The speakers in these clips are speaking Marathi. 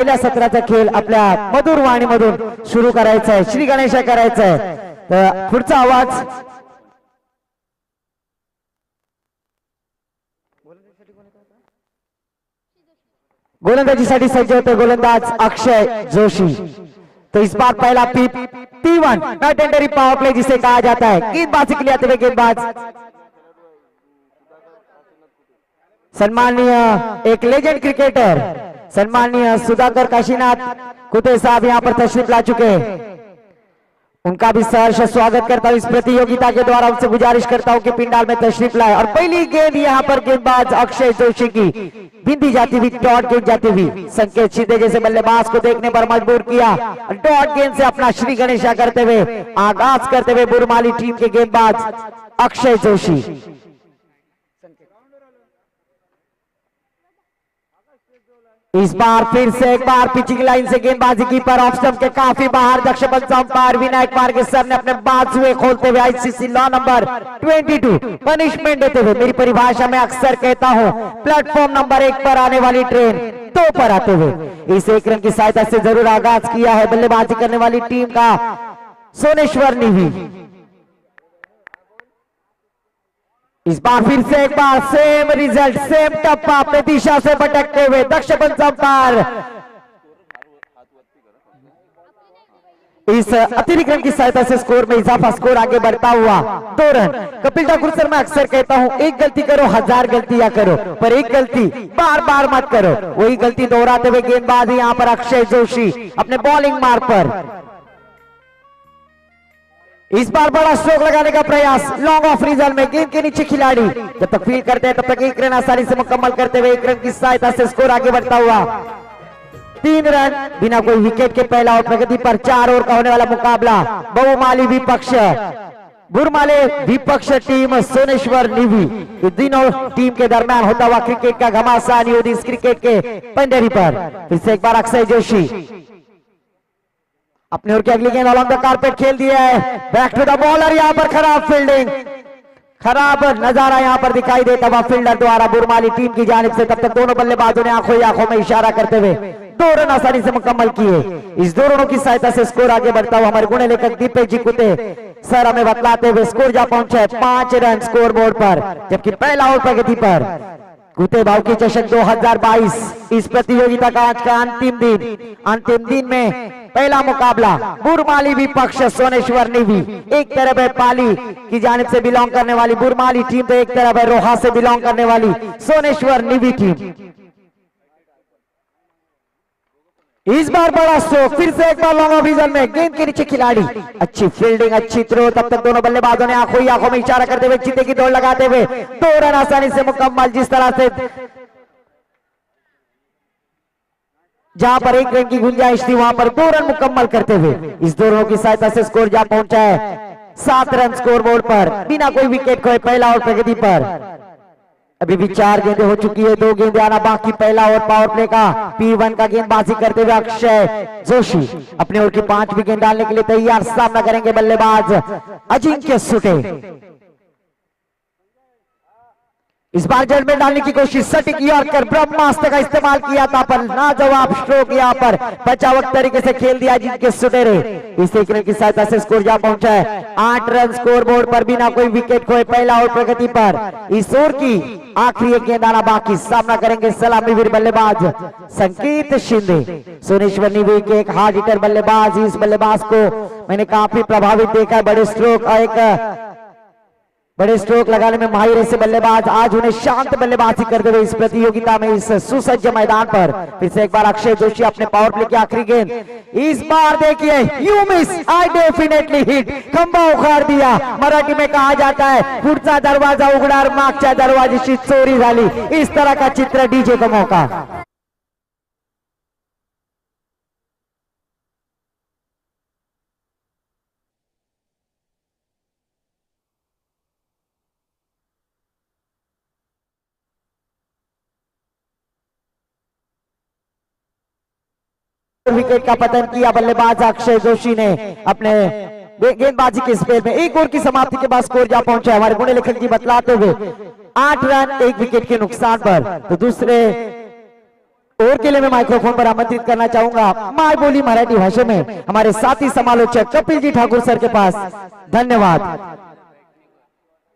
पहिल्या सत्राचा खेळ आपल्या मधुर वाणीमधून सुरू करायचा आहे, श्री गणेश करायचा आहे. तर पुढचा आवाज गोलंदाजीसाठी सज्ज होते गोलंदाज अक्षय जोशी. तो इस बार पहला P1 टेंडरी पावर प्ले जिसे कहा जाता है. गेंदबाजी के लिए आते हुए गेंदबाज सम्माननीय एक लेजेंड क्रिकेटर सम्माननीय सुधाकर काशीनाथ कुते साहब यहाँ पर तशरीफ ला चुके हैं. उनका भी सहर्ष स्वागत करता हूँ. इस प्रतियोगिता के द्वारा उनसे गुजारिश करता हूँ कि पिंडाल में तशरीफ लाए. और पहली गेंद यहाँ पर गेंदबाज अक्षय जोशी की बिंदी जाती हुई डॉट गेंद जाती हुई संकेत सीधे जैसे बल्लेबाज को देखने पर मजबूर किया. डॉट गेंद से अपना श्री गणेशा करते हुए आगाज करते हुए बुरमाली टीम के गेंदबाज अक्षय जोशी. इस बार फिर से एक बार पिचिंग लाइन से गेंदबाजी की पर ऑफ स्टंप के काफी बाहर दक्ष पंच अंपायर विनायक मार्गे सर ने अपने बाजुए खोलते हुए आईसीसी लॉ नंबर 22 पनिशमेंट देते हुए, मेरी परिभाषा में अक्सर कहता हूं, प्लेटफॉर्म नंबर 1 पर आने वाली ट्रेन 2 पर आते हुए इस 1 रन की सहायता से जरूर आगाज किया है बल्लेबाजी करने वाली टीम का सोनेश्वर निवी. इस बार फिर से एक बार सेम रिजल्ट सेम टप्पा अपने दिशा से भटकते हुए दक्ष पंच अंपायर इस अतिरिक्त रन की सहायता से स्कोर में इजाफा, स्कोर आगे बढ़ता हुआ 2 रन. कपिल ठाकुर सर मैं अक्सर कहता हूं, एक गलती करो 1000 गलतियां करो, पर एक गलती बार बार मत करो. वही गलती दोहराते हुए गेंदबाज यहां पर अक्षय जोशी अपने बॉलिंग मार्ग पर. इस बार बड़ा स्ट्रोक लगाने का प्रयास लॉन्ग ऑफ रीजन में गेंद के नीचे खिलाड़ी जब तक फील्ड करते हैं तब तक 1 रन आसानी से मुकम्मल करते हुए 1 रन की सहायता से स्कोर आगे बढ़ता हुआ 3 रन बिना कोई विकेट के पहला और प्रगति पर 4 ओवर का होने वाला मुकाबला बहुमाली विपक्ष बुरमाले विपक्ष टीम सोनेश्वर निवी ये तीनों टीम के दरमियान होता हुआ क्रिकेट का घमासान युद्ध इस क्रिकेट के पंडरी पर. फिर से एक बार अक्षय जोशी अपने ओर की अगली गेंद अलॉन्ग द कारपेट खेल दिया है. Back to the bowler. यहाँ पर खराब फील्डिंग, खराब नजारा यहाँ पर दिखाई देता हुआ फील्डर द्वारा बुरमाली टीम की जानिब से. तब तक दोनों बल्लेबाजों ने आंखों में इशारा करते हुए 2 रन आसानी से मुकम्मल किए. इस 2 रनों की सहायता से स्कोर आगे बढ़ता हुआ हमारे गुण लेखक दीपेश जी कुते सर हमें बतलाते हुए स्कोर जा पहुंचा है 5 रन स्कोर बोर्ड पर, जबकि पहला ओवर प्रगति पर. कुते भाव की चषक 2022 इस प्रतियोगिता का आज का अंतिम दिन में पहला मुकाबला बुरमाली विपक्ष सोनेश्वर निवी. एक तरफ है पाली की जानिब से बिलोंग करने वाली बुरमाली टीम, तो एक तरफ है रोहा से बिलोंग करने वाली सोनेश्वर निवी टीम. इस बार बड़ा स्ट्रोक, फिर से एक बार लॉन्ग ऑफ रीजन में गेंद के नीचे खिलाड़ी, अच्छी फील्डिंग अच्छी थ्रो. तब तक दोनों बल्लेबाजों ने आंखों में इशारा करते हुए चीते की दौड़ लगाते हुए 2 रन आसानी से मुकम्मल. जिस तरह से जहां पर 1 रन की गुंजाइश थी वहां पर 2 रन मुकम्मल करते हुए इस 2 रनों की सहायता से स्कोर जा पहुंचा है 7 रन स्कोर बोर्ड पर बिना कोई विकेट खोए पहला ओवर प्रगति पर. अभी भी 4 गेंदें हो चुकी है, 2 गेंदें आना बाकी. पहला ओवर पावर प्ले का P1 का गेंदबाजी करते हुए अक्षय जोशी अपने ओवर की 5वीं गेंद डालने के लिए तैयार. सामना करेंगे बल्लेबाज अजिंक्य सुटे. इस बार जड़ में डालने की कोशिश, सटीक यॉर्कर ब्रह्मास्त्र का इस्तेमाल किया था पर नाजवाब स्ट्रोक यहाँ पर बचावक तरीके से खेल दिया जिनके सुटेरे. इस 1 रन की सहायता से स्कोर जा पहुंचा है 8 रन स्कोर बोर्ड पर बिना कोई विकेट खोए पहला ओवर प्रगति पर. इस ओवर की आखिरी 1 गेंद आना बाकी. सामना करेंगे सलामीवीर बल्लेबाज संकेत शिंदे. सोनेश्वर निवी के एक हार्ड हिटर बल्लेबाज. इस बल्लेबाज को मैंने काफी प्रभावित देखा है, बड़े स्ट्रोक लगाने में माहिर ऐसे बल्लेबाज आज उन्हें शांत बल्लेबाजी करते हुए इस प्रतियोगिता में इस सुसज्ज मैदान पर. फिर से एक बार अक्षय जोशी अपने पावर प्ले की आखिरी गेंद. इस बार देखिए you miss I definitely hit, खंबा उखाड़ दिया. मराठी में कहा जाता है पुढचा दरवाजा उघडा मागच्या दरवाजाची चोरी झाली. इस तरह का चित्र डीजे का मौका. विकेट का पतन किया बल्लेबाज अक्षय जोशी ने अपने गेंदबाजी के स्पेल में. 1 ओवर की समाप्ति के बाद स्कोर जा पहुंचा है हमारे गुण लेखक जी बतलाते हुए 8 रन 1 विकेट के नुकसान पर. तो दूसरे और के लिए मैं माइक्रोफोन पर आमंत्रित करना चाहूंगा माय बोली मराठी भाषा में हमारे साथी समालोचक कपिल जी ठाकुर सर के पास। धन्यवाद।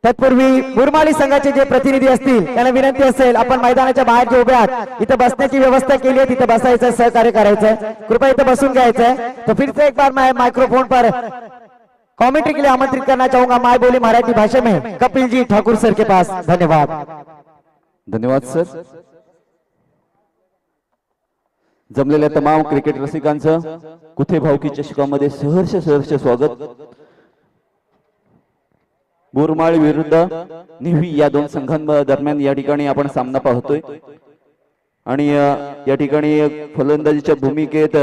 तत्पूर्वी बुरमाली संघाचे जे प्रतिनिधी असतील त्यांना विनंती असेल आपण मैदानाच्या बाहेर जे उभे आहात इथे बसण्याची व्यवस्था केली आहे तिथे बसायचं सहकार्य करायचं कृपया इथे बसून घ्यायचंय। तो फिर से एक बार मैं माइक्रोफोन पर कमेंट्री के लिए आमंत्रित करना चाहूंगा माय बोली मराठी भाषा में कपिल जी ठाकुर सर के पास। धन्यवाद। धन्यवाद सर। जमलेल्या तमाम क्रिकेट रसिकांचं कुथे भावकी चषकामध्ये सहर्ष स्वागत। बोरमाळ विरुद्ध निव्ही या दोन संघांदरम्यान या ठिकाणी आपण सामना पाहतोय आणि या ठिकाणी फलंदाजीच्या भूमिकेत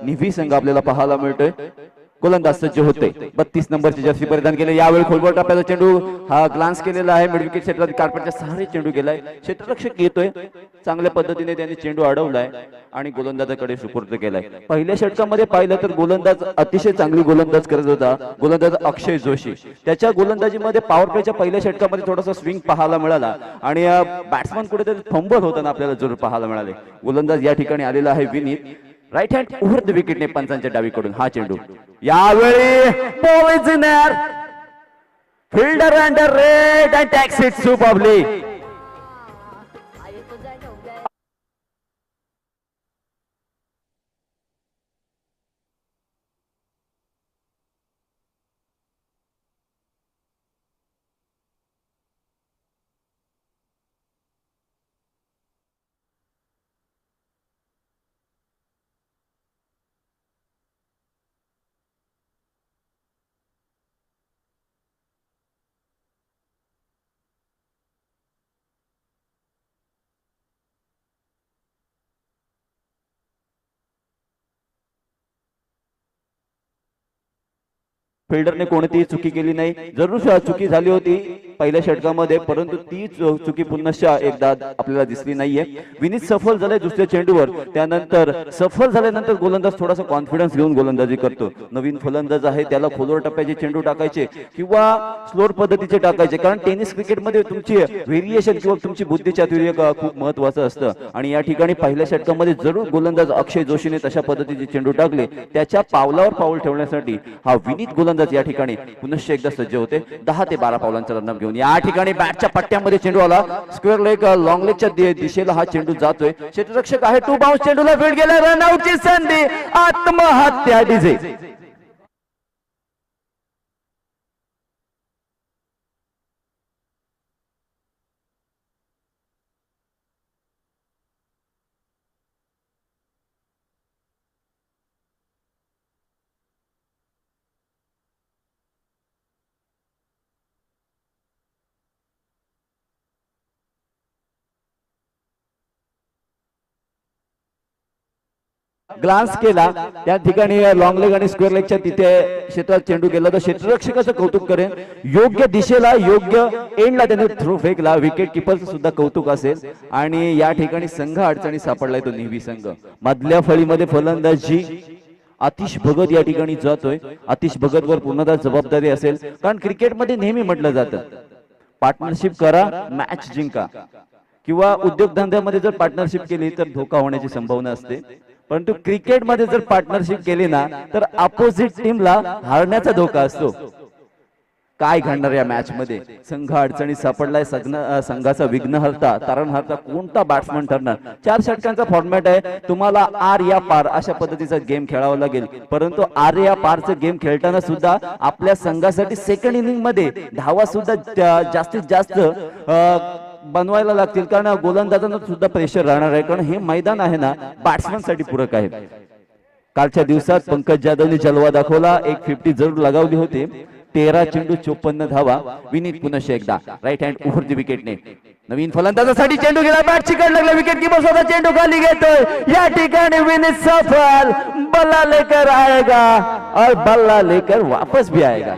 निव्ही संघ आपल्याला पाहायला मिळतोय। गोलंदाज सज्ज होते 32 नंबरची जर्सी परिधान केले। यावेळी खोलवर टप्प्याचा चेंडू हा ग्लान्स केलेला आहे। मिड विकेट क्षेत्रात कार्पेटच्या सहारे चेंडू गेलाय। क्षेत्ररक्षक येतोय चांगल्या पद्धतीने त्यांनी चेंडू अडवलाय आणि गोलंदाजाकडे सुपूर्द केलाय। पहिल्या षटकामध्ये पाहिलं तर गोलंदाज अतिशय चांगली गोलंदाज करत होता गोलंदाज अक्षय जोशी। त्याच्या गोलंदाजीमध्ये पॉवर प्लेच्या पहिल्या षटकामध्ये थोडासा स्विंग पाहायला मिळाला आणि बॅट्समन कुठेतरी फंबल होताना आपल्याला जरूर पाहायला मिळाले। गोलंदाज या ठिकाणी आलेला आहे Vineet. Right hand over the विकेटने पंचांच्या डावीकडून हा चेंडू यावेळी ball is in air fielder under red and takes it superbly. फिल्डरने कोणतीही चुकी केली नाही। जरूर चुकी झाली होती पहिल्या षटकामध्ये परंतु ती चुकी पुन्हा एकदा आपल्याला दिसली नाहीये। विनीत सफल झाले दुसऱ्या चेंडूवर त्यानंतर सफल झाल्यानंतर गोलंदाज थोडासा कॉन्फिडन्स घेऊन गोलंदाजी करतो। नवीन फलंदाज आहे त्याला खोलवर टप्प्याचे चेंडू टाकायचे किंवा स्लोअर पद्धतीचे टाकायचे कारण टेनिस क्रिकेटमध्ये तुमची व्हेरिएशन किंवा तुमची बुद्धिचातुर्य खूप महत्त्वाचं असतं आणि या ठिकाणी पहिल्या षटकामध्ये जरूर गोलंदाज अक्षय जोशीने तशा पद्धतीचे चेंडू टाकले। त्याच्या पावलावर पाऊल ठेवण्यासाठी हा विनीत गोलंदाज या ठिकाणी पुन्हा एकदा सज्ज होते। 10 ते 12 पावलांचा रनअप घेऊन या ठिकाणी बॅटच्या पट्ट्यामध्ये चेंडू आला। स्क्वेअर लेग लॉंग लेगच्या दिशेला हा चेंडू जातोय। क्षेत्ररक्षक आहे टू बाउन्स चेंडूला फील्ड गेला रनआउटची संधी आत्महत्या डीजे। ग्लान्स केला त्या ठिकाणी लॉंग लेग आणि स्क्वेअर लेगच्या तिथे क्षेत्रात चेंडू गेला तर क्षेत्ररक्षकाचं कौतुक करेन। योग्य दिशेला योग्य एंडला त्याने थ्रो फेकला। विकेट किपरचं सुद्धा कौतुक असेल आणि या ठिकाणी संघ अडचणी सापडलाय तो निव्ही संघ। मधल्या फळीमध्ये फलंदाजी आतिश भगत या ठिकाणी जातोय। आतिश भगत वर पूर्णतः जबाबदारी असेल कारण क्रिकेटमध्ये नेहमी म्हटलं जातं पार्टनरशिप करा मॅच जिंका किंवा उद्योगधंद्यामध्ये जर पार्टनरशिप केली तर धोका होण्याची संभावना असते परंतु क्रिकेटमध्ये जर पार्टनरशिप केली ना तर अपोजिट टीमला हारण्याचा धोका असतो। काय घडणार या मॅच मध्ये संघ अडचणीत सापडलाय। संघाचा विघ्नहर्ता तारणहर्ता कोणता बॅट्समन ठरणार। 4 षटकांचा फॉर्मॅट आहे तुम्हाला आर या पार अशा पद्धतीचा गेम खेळावा लागेल परंतु आर या पारचं गेम खेळताना सुद्धा आपल्या संघासाठी सेकंड इनिंग मध्ये धावा सुद्धा जास्तीत जास्त बनवायला लागतील कारण गोलंदाजांना सुद्धा प्रेशर राहणार आहे कारण हे मैदान आहे ना बॅट्समन साठी पूरक आहे। कालच्या दिवसात पंकज जाधवने जलवा दाखवला। 150 जरूर लगावली होती। 13 चेंडू 54 धावा। विनीत पुन्हा एकदा राईट हँड ओव्हर द विकेटने नवीन फलंदाजासाठी चेंडू गेला। बॅट चिकट लागला। विकेट कीपर स्वतः चेंडू खाली घेतोय। या ठिकाणी विनीत सफल बल्ला लेकर आएगा और बल्ला लेकर वापस भी आएगा।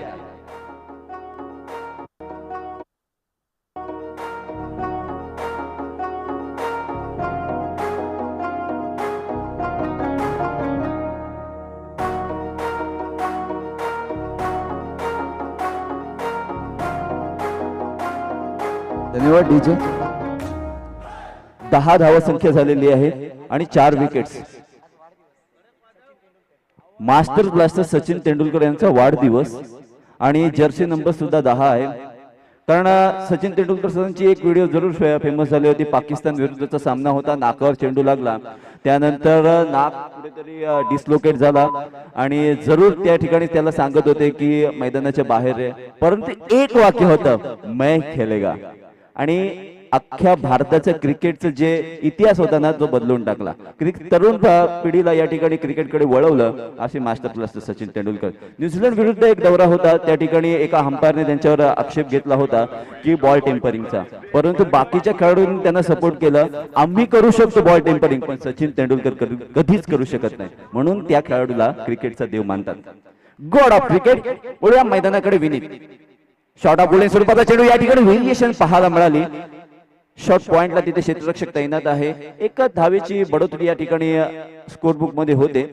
धन्यवाद डीजे। 10 धावसंख्या झालेली आहे आणि 4 wickets. Master blaster Sachin Tendulkar यांचा वाढदिवस आणि जर्सी नंबर सुद्धा 10 आहे. कारण सचिन तेंडुलकर सरांची एक व्हिडिओ जरूर फेमस झाली होती. पाकिस्तान विरुद्धचा सामना होता, नाकावर चेंडू लागला, त्यानंतर नाक कुठेतरी डिस्लोकेट झाला आणि जरूर त्या ठिकाणी त्याला सांगत होते की मैदानाच्या बाहेर आहे, परंतु एक वाक्य होतं, मैं खेलेगा. आणि अख्ख्या भारताच्या क्रिकेटचं जे इतिहास होता ना तो बदलून टाकला. तरुण पिढीला या ठिकाणी क्रिकेटकडे वळवलं असे master blaster Sachin Tendulkar. New Zealand विरुद्ध एक दौरा होता, त्या ठिकाणी एका अंपायरने त्यांच्यावर आक्षेप घेतला होता की बॉल टेम्परिंगचा, परंतु बाकीच्या खेळाडूंनी त्यांना सपोर्ट केलं. आम्ही करू शकतो बॉल टेम्परिंग, पण सचिन तेंडुलकर कधीच करू शकत नाही, म्हणून त्या खेळाडूला क्रिकेटचा देव मानतात. God of cricket. वळूया मैदानाकडे. विनीत शॉर्ट ऑफ बॉलिंग स्वरूपाचा चेंडू, या ठिकाणी व्हेरिएशन पाहायला मिळाली. शॉर्ट पॉइंटला तिथे क्षेत्ररक्षक तैनात आहे. एक धावेची बढोतरी या ठिकाणी स्कोर बुक मध्ये होते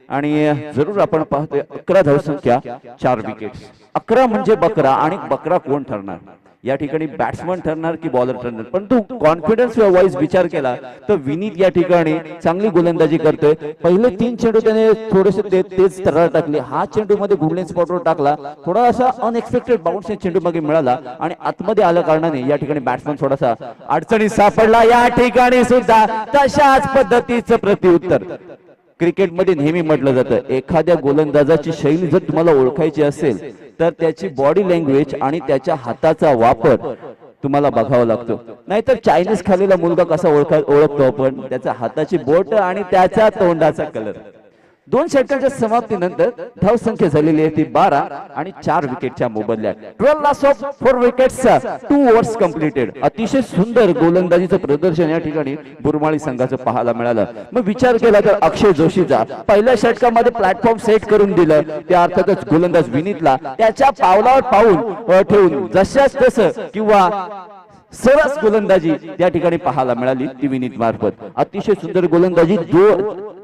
आणि जरूर आपण पाहतोय 11 धावसंख्या 4 विकेट्स. 11 म्हणजे बकरा, आणि बकरा कोण ठरणार या ठिकाणी, बॅट्समन ठरणार की बॉलर ठरणार. परंतु कॉन्फिडन्स वाईज विचार केला तर विनीत या ठिकाणी चांगली गोलंदाजी करतोय. पहिले 3 चेंडू त्याने थोडेसे तेज तरळ टाकले, हा चेंडू मध्ये गोल्डन स्पॉटवर टाकला, थोडासा अनएक्सपेक्टेड बाउन्स चेंडू मागे मिळाला आणि आतमध्ये आल्या कारणाने या ठिकाणी बॅट्समन थोडासा अडचणीत सापडला. या ठिकाणी सुद्धा तशाच पद्धतीचं प्रत्युत्तर. क्रिकेटमध्ये नेहमी म्हटलं जातं, एखाद्या गोलंदाजाची शैली जर तुम्हाला ओळखायची असेल तर त्याची बॉडी लँग्वेज आणि त्याच्या हाताचा वापर तुम्हाला बघावा लागतो. नाहीतर चायनीज खालेला मुलगा कसा ओळखतो आपण, त्याच्या हाताची बोट आणि त्याच्या तोंडाचा कलर. 2 षटकांच्या समाप्तीनंतर धावसंख्या झालेली आहे ती 12 आणि 4 विकेटच्या मोबदल्यात. 12 loss of 4 wickets, 2 overs completed. अतिशय सुंदर गोलंदाजीचं प्रदर्शन या ठिकाणी बुरमाळी संघाचं पाहायला मिळालं. मग विचार केला तर अक्षय जोशीचा पहिल्या षटकामध्ये प्लॅटफॉर्म सेट करून दिलं, त्या अर्थातच गोलंदाज विनीतला त्याच्या पावलावर पाऊल ठेवून जशाच तसं किंवा सरस गोलंदाजी त्या ठिकाणी पाहायला मिळाली ती विनीत मार्फत. अतिशय सुंदर गोलंदाजी,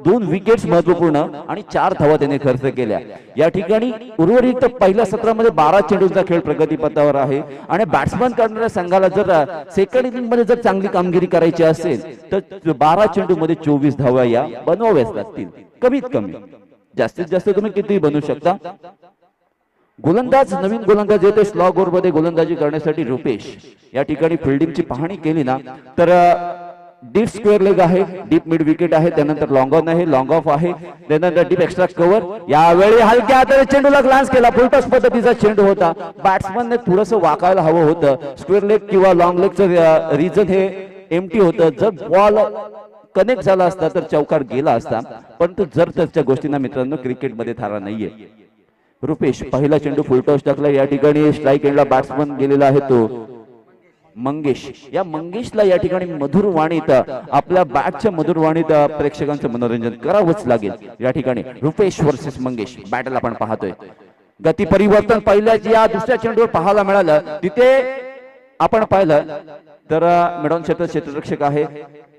2 विकेट्स महत्वपूर्ण आणि 4 धावा त्याने खर्च केल्या. या ठिकाणी उर्वरित पहिल्या सत्रामध्ये 12 चेंडूंचा खेळ प्रगतीपथावर आहे आणि बॅट्समन करणाऱ्या संघाला जर सेकंड इनिंग मध्ये जर चांगली कामगिरी करायची असेल तर 12 चेंडू मध्ये 24 धावा या बनवाव्याच लागतील कमीत कमी. जास्तीत जास्त तुम्ही किती बनवू शकता. गोलंदाज नवीन गोलंदाज येते स्लॉग ओव्हर मध्ये गोलंदाजी करण्यासाठी रुपेश. या ठिकाणी फिल्डिंगची पाहणी केली ना तर डीप स्क्वेअर लेग आहे, डीप मिड विकेट आहे, त्यानंतर लॉंग ऑन आहे, लॉंग ऑफ आहे, त्यानंतर डीप एक्स्ट्रा कव्हर. यावेळी हलक्या हाताने चेंडूला ग्लान्स केला, फुलटॉस पद्धतीचा चेंडू होता. बॅट्समनने थोडंसं वाकायला हवं होतं. स्क्वेअर लेग किंवा लॉंग लेगचं रिजन हे एम्प्टी होतं. जर बॉल कनेक्ट झाला असता तर चौकार गेला असता, परंतु जर त्याच्या गोष्टींना मित्रांनो क्रिकेटमध्ये थारा नाहीये. रुपेश पहिला चेंडू फुलटॉस टाकला. या ठिकाणी स्ट्राईक एंडला बॅट्समन गेलेला आहे तो मंगेश. या मंगेशला या ठिकाणी मधुर वाणीत आपल्या बॅटच्या मधुर वाणीत प्रेक्षकांचं मनोरंजन करावंच लागेल. या ठिकाणी रुपेश वर्सेस मंगेश बॅटल आपण पाहतोय. गती परिवर्तन पहिल्याच या दुसऱ्या चेंडूवर पाहायला मिळालं. तिथे आपण पाहिलं तर मिडॉन क्षेत्ररक्षक आहे,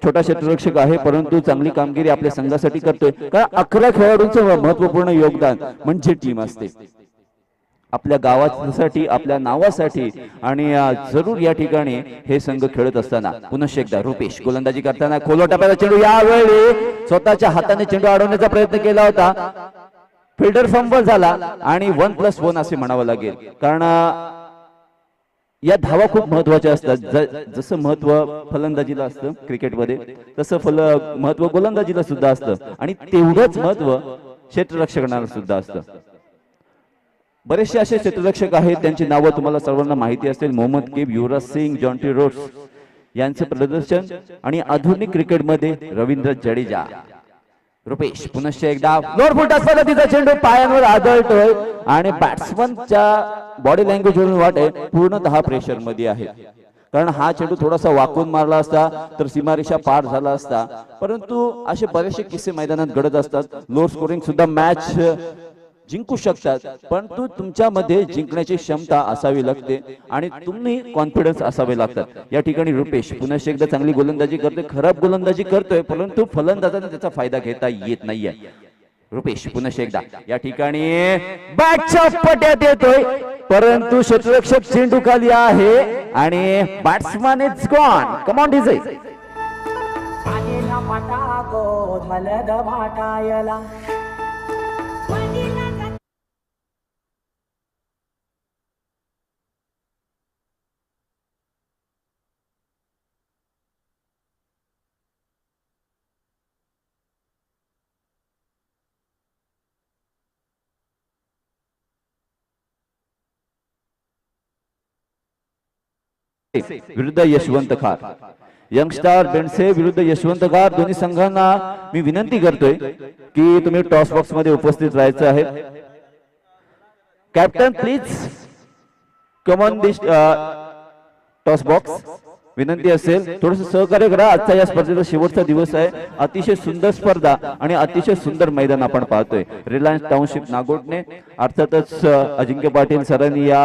छोटा क्षेत्ररक्षक आहे, परंतु चांगली कामगिरी आपल्या संघासाठी करतोय. कारण 11 खेळाडूंचं महत्वपूर्ण योगदान म्हणजे टीम असते आपल्या गावासाठी, आपल्या नावासाठी. आणि जरूर या ठिकाणी हे संघ खेळत असताना पुन्हा एकदा रुपेश गोलंदाजी करताना खोलो टप्प्याचा चेंडू, यावेळी स्वतःच्या हाताने चेंडू अडवण्याचा प्रयत्न केला होता. फिल्डर फंबल झाला आणि 1+1 असे म्हणावं लागेल. कारण या धावा खूप महत्वाच्या असतात. जसं महत्व फलंदाजीला असतं क्रिकेटमध्ये तसं महत्व गोलंदाजीला सुद्धा असतं आणि तेवढंच महत्व क्षेत्ररक्षकांना सुद्धा असतं. बरेचसे असे क्षेत्ररक्षक आहेत, त्यांची नावं तुम्हाला सर्वांना माहिती असेल. Mohammed cab, Yuvraj Singh, Jonty Rhodes यांचं प्रदर्शन आणि आधुनिक क्रिकेटमध्ये रवींद्र जडेजा. रुपेश पुन्हा एकदा लोअर फुलटॉस पद्धतीचा चेंडू पायांवर आदळतोय आणि बॅट्समनच्या बॉडी लँग्वेज वरून वाटे पूर्णतः प्रेशर मध्ये आहे. कारण हा चेंडू थोडासा वाकून मारला असता तर सीमारेषा पार झाला असता, परंतु असे बरेचसे किस्से मैदानात घडत असतात. लोअर स्कोरिंग सुद्धा मॅच जिंकू शकतात, परंतु तुमच्यामध्ये जिंकण्याची क्षमता असावी लागते आणि तुम्ही कॉन्फिडन्स असावे लागतात. या ठिकाणी रुपेश पुन्हा एकदा चांगली गोलंदाजी करतोय, खराब गोलंदाजी करतोय, परंतु फलंदाजांना त्याचा फायदा घेता येत नाहीये. रुपेश पुन्हा एकदा या ठिकाणी बॅटच्या पट्यात येतोय, परंतु क्षेत्ररक्षक चेंडू खाली आहे आणि batsman is gone. Come on DJ. पाटा गो झालं दमाटायला विरुद्ध यशवंत खार. यंगस्टार बेंडसे विरुद्ध यशवंत खार. दोन्ही संघांना मी विनंती करतोय की तुम्ही टॉस बॉक्स मध्ये उपस्थित राहायचं आहे. Captain please come on this toss box. विनंती असेल थोडस सहकार्य करा. आजचा या स्पर्धेचा शेवटचा दिवस आहे. अतिशय सुंदर स्पर्धा आणि अतिशय सुंदर मैदान आपण पाहतोय. रिलायन्स टाउनशिप नागोटने अर्थातच अजिंक्य पाटील सरांनी या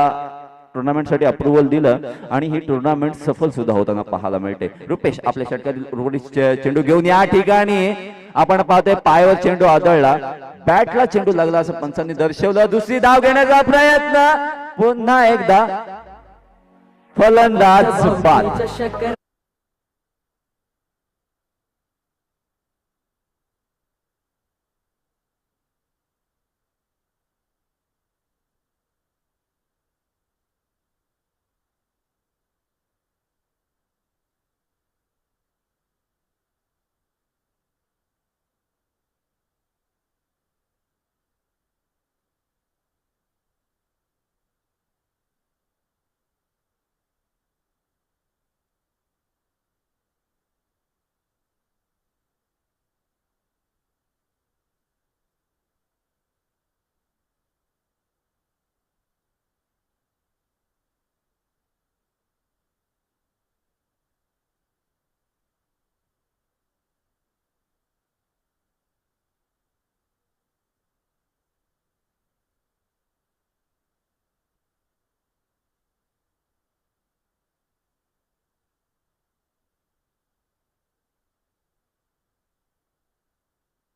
टुर्नामेंट साठी अप्रुव्हल दिलं आणि ही टुर्नामेंट सफल सुद्धा होताना पाहायला मिळते. रुपेश आपल्या षटकातील उर्वरित चेंडू घेऊन या ठिकाणी आपण पाहतोय पायावर चेंडू आदळला. बॅटला चेंडू लागला असं पंचांनी दर्शवलं. दुसरी धाव घेण्याचा प्रयत्न. पुन्हा एकदा फलंदाज बाद.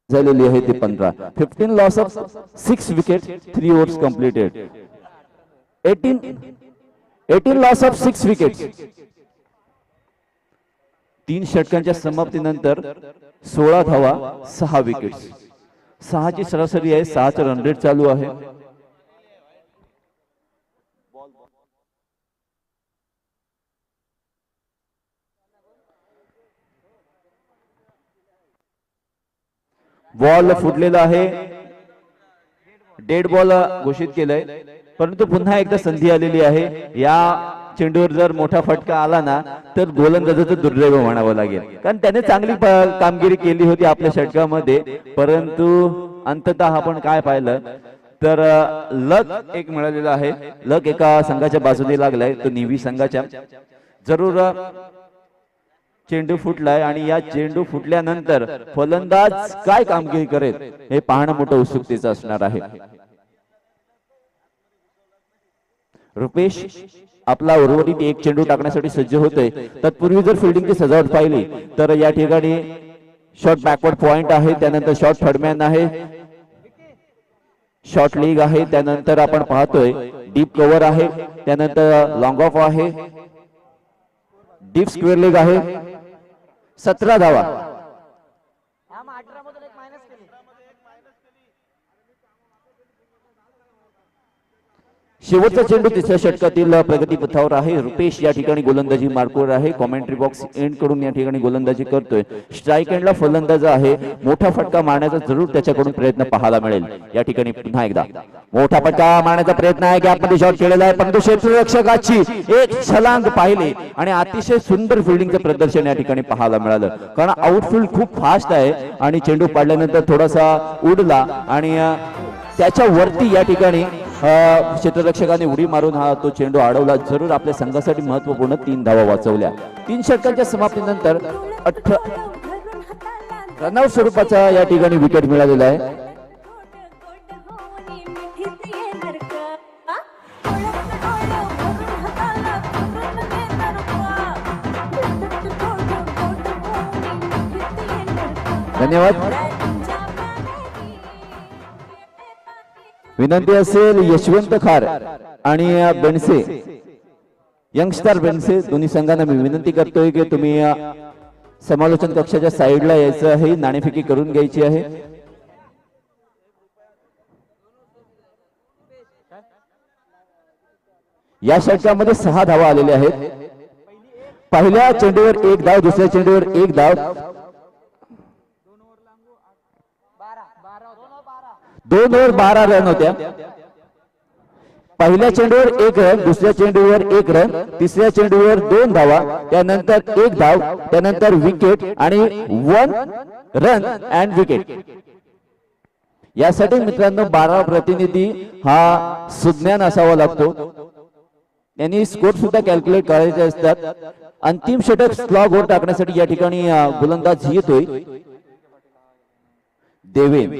झालेली आहे ती 15. 15 loss of 6 wicket 3 overs completed. 18 loss of 6 wicket. 3 षटकांच्या समाप्तीनंतर 16 धावा 6 विकेट्स. 6 ची सरासरी आहे. 6 रन रेट चालू आहे. बॉल फुटलेला आहे. डेड बॉल घोषित केलंय. परंतु पुन्हा एकदा संधी आलेली आहे. या चेंडूवर जर मोठा फटका आला ना तर गोलंदाजाचं दुर्दैव म्हणावं लागेल. कारण त्याने चांगली कामगिरी केली होती आपल्या षटकामध्ये. परंतु अंततः आपण काय पाहिलं तर लक एक मिळालेला आहे. लक एका संघाच्या बाजूने लागलाय. तो नेव्ही संघाच्या. जरूर चेंडू फुटलाय आणि या चेंडू फुटल्यानंतर फलंदाज काय कामगिरी करेल हे पाहणं मोठं उत्सुकतेचं असणार आहे. रुपेश आपला उर्वरित एक चेंडू टाकण्यासाठी सज्ज होतोय. तत्पूर्वी जर फिल्डिंगची सजावट पाहिली तर या ठिकाणी शॉर्ट बॅकवर्ड पॉइंट आहे. त्यानंतर शॉर्ट थर्डमॅन आहे. शॉर्ट लीग आहे. त्यानंतर आपण पाहतोय डीप कव्हर आहे. त्यानंतर लॉंग ऑफ आहे. डीप स्क्वेअर लेग आहे. 17 धावा. शेवटचा चेंडू तिसऱ्या षटकातील प्रगती पथावर आहे. रुपेश या ठिकाणी गोलंदाजी मार्कवर आहे. कॉमेंट्री बॉक्स एंड कडून या ठिकाणी गोलंदाजी करतोय. स्ट्राईक एंडला फलंदाज आहे. मोठा फटका मारण्याचा जरूर त्याच्याकडून प्रयत्न पाहायला मिळेल. या ठिकाणी पुन्हा एकदा मोठा फटका मारण्याचा प्रयत्न आहे. गॅपमध्ये शॉट केलेला आहे. परंतु क्षेत्ररक्षकाची एक छलांग पाहिली आणि अतिशय सुंदर फिल्डिंगचं प्रदर्शन या ठिकाणी पाहायला मिळालं. कारण आउटफील्ड खूप फास्ट आहे आणि चेंडू पाडल्यानंतर थोडासा उडला आणि त्याच्या वरती या ठिकाणी क्षेत्ररक्षकाने उडी मारून हा तो चेंडू अडवला. जरूर आपल्या संघासाठी महत्वपूर्ण 3 धावा वाचवल्या. 3 षटकांच्या समाप्तीनंतर 18 रनआउट स्वरूपाचा या ठिकाणी विकेट मिळालेला आहे. धन्यवाद. विनंती असेल यशवंत खार आणि बेंडसे यंगस्टार बेंडसे दोन्ही संघांना मी विनंती करतोय की तुम्ही समालोचन कक्षाच्या साईडला यायचं आहे, नाणेफेकी करून घ्यायची आहे. या षटकामध्ये 6 धावा आलेल्या आहेत. पहिल्या चेंडूवर 1 धाव, दुसऱ्या चेंडूवर 1 धाव, 2 ओव्हर 12 रन होत्या. पहिल्या चेंडूवर 1 रन, दुसऱ्या चेंडूवर 1 रन, तिसऱ्या चेंडूवर 2 धावा, त्यानंतर 1 धाव, त्यानंतर विकेट आणि 1 रन अँड विकेट. यासाठी मित्रांनो 12 प्रतिनिधी हा सुज्ञान असावा लागतो. त्यांनी स्कोर सुद्धा कॅल्क्युलेट करायचे असतात. अंतिम षटक स्लॉग वर टाकण्यासाठी या ठिकाणी गोलंदाज येतोय देवेन.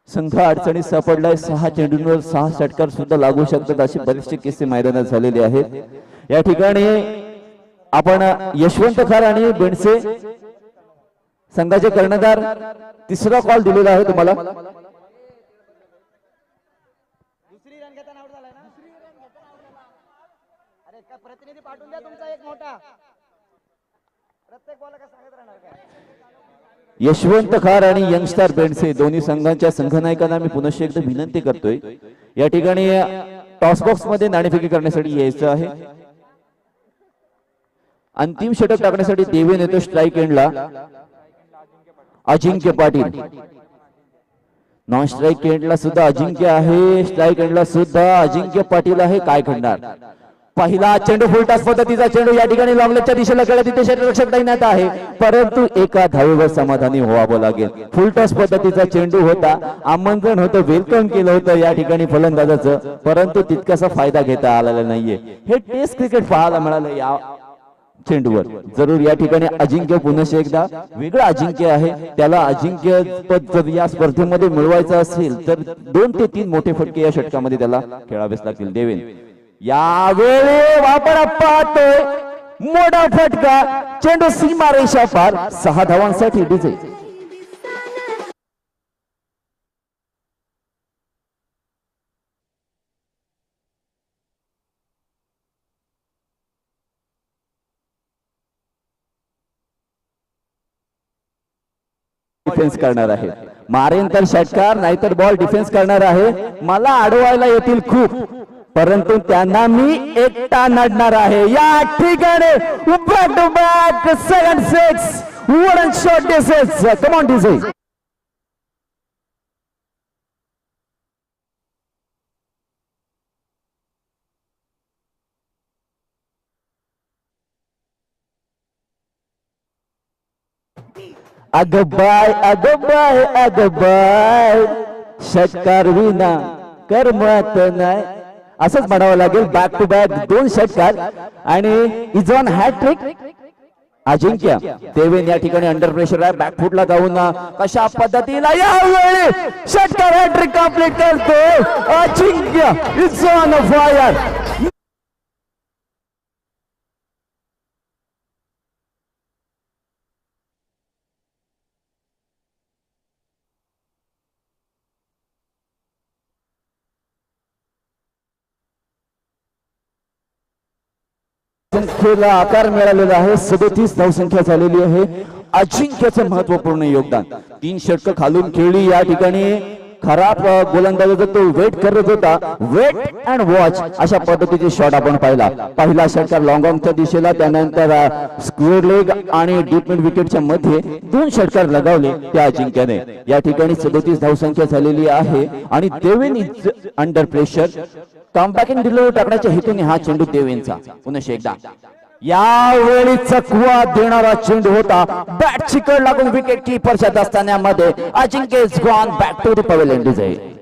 संघ अडचणीत सापडलाय. 6 चेंडूंवर 6 षटकार सुद्धा लागू शकतात असे बरेचसे किस्से मैदानात झालेले आहेत. या ठिकाणी आपण यशवंत खार आणि बेंडसे संघाचे कर्णधार तिसरा कॉल दिलेला आहे तुम्हाला. प्रतिनिधी पाठवून द्या तुमचा एक मोठा. प्रत्येक बॉल का सांगत राहणार काय. यशवंत खार आणि यंगस्टार बेंडसे दोन्ही संघांच्या संघनायकांना मी पुनश्च एकदा विनंती करतोय, या ठिकाणी टॉस बॉक्स मध्ये नाणेफेकी करण्यासाठी यायचं आहे. अंतिम षटक टाकण्यासाठी देवेन येतो स्ट्राईक एंडला. अजिंक्य पाटील नॉन स्ट्राईक एंडला सुद्धा अजिंक्य आहे, स्ट्राईक एंडला सुद्धा अजिंक्य पाटील आहे. काय घडणार? पहिला चेंडू फुलटॉस पद्धतीचा चेंडू या ठिकाणी लॉंगलेगच्या दिशेला गेला, तिथे क्षेत्ररक्षक तैनात आहे, परंतु एका धावेवर समाधानी व्हावं लागेल. फुलटॉस पद्धतीचा चेंडू होता, आमंत्रण होतं, वेलकम केलं होतं या ठिकाणी फलंदाजाचं, परंतु तितकासा फायदा घेता आलेला नाहीये. हे टेस्ट क्रिकेट पाहायला मिळालं या चेंडूवर. जरूर या ठिकाणी अजिंक्य पुन्हा एकदा वेगळं अजिंक्य आहे, त्याला अजिंक्य पद जर या स्पर्धेमध्ये मिळवायचं असेल तर 2 ते 3 मोठे फटके या षटकामध्ये त्याला खेळावेच लागतील. देवेन यावेळी वापर पाहतोय, मोठा फटका, चेंडू सीमा रेषा पार. 6 धावांसाठी डीजे. डिफेन्स करणार आहे, मारेन तर षटकार नाहीतर बॉल डिफेन्स करणार आहे. मला अडवायला येतील खूप, परंतु त्यांना मी एकटा नडणार आहे. या ठिकाणी back to back 7-6 wooden shot डिसेस. कम ऑन डिसे. अगबाय अगबाय अगबाय, षटकार विना करमत नाही असंच म्हणावं लागेल. बॅक टू बॅक 2 षटकार आणि इज ऑन हॅट्रिक अजिंक्य. देवेन या ठिकाणी अंडर प्रेशर आहे, बॅकफुटला जाऊन कशा पद्धतीला यावेळी षटकार हॅट्रिक कंप्लीट करतो अजिंक्य. Is on fire. संख्येला आकार मिळालेला आहे, 37 धावसंख्या झालेली आहे. अजिंक्यचं महत्वपूर्ण योगदान. 3 षटकं खालून खेळली. या ठिकाणी खराब गोलंदाजाचा तो वेट करत होता, वेट अँड वॉच अशा पद्धतीचे शॉट आपण पाहिला. पहिला षटकार लॉंग ऑनच्या दिशेला, त्यानंतर स्क्वेअर लेग आणि डीप मिड विकेटच्या मध्ये 2 षटकार लगावले त्या अजिंक्यने. या ठिकाणी 37 धावसंख्या झालेली आहे आणि देवेन इज अंडर प्रेशर. कमबॅकिंग डिलिव्हरी टाकण्याच्या हेतूने हा चेंडू देवेनचा. पुन्हा एकदा यावेळी चकवा देणारा चेंडू होता, बॅट चिकट लागून विकेट कीपरच्या दस्तान्यामध्ये. Ajinkya is gone back to the pavilion design.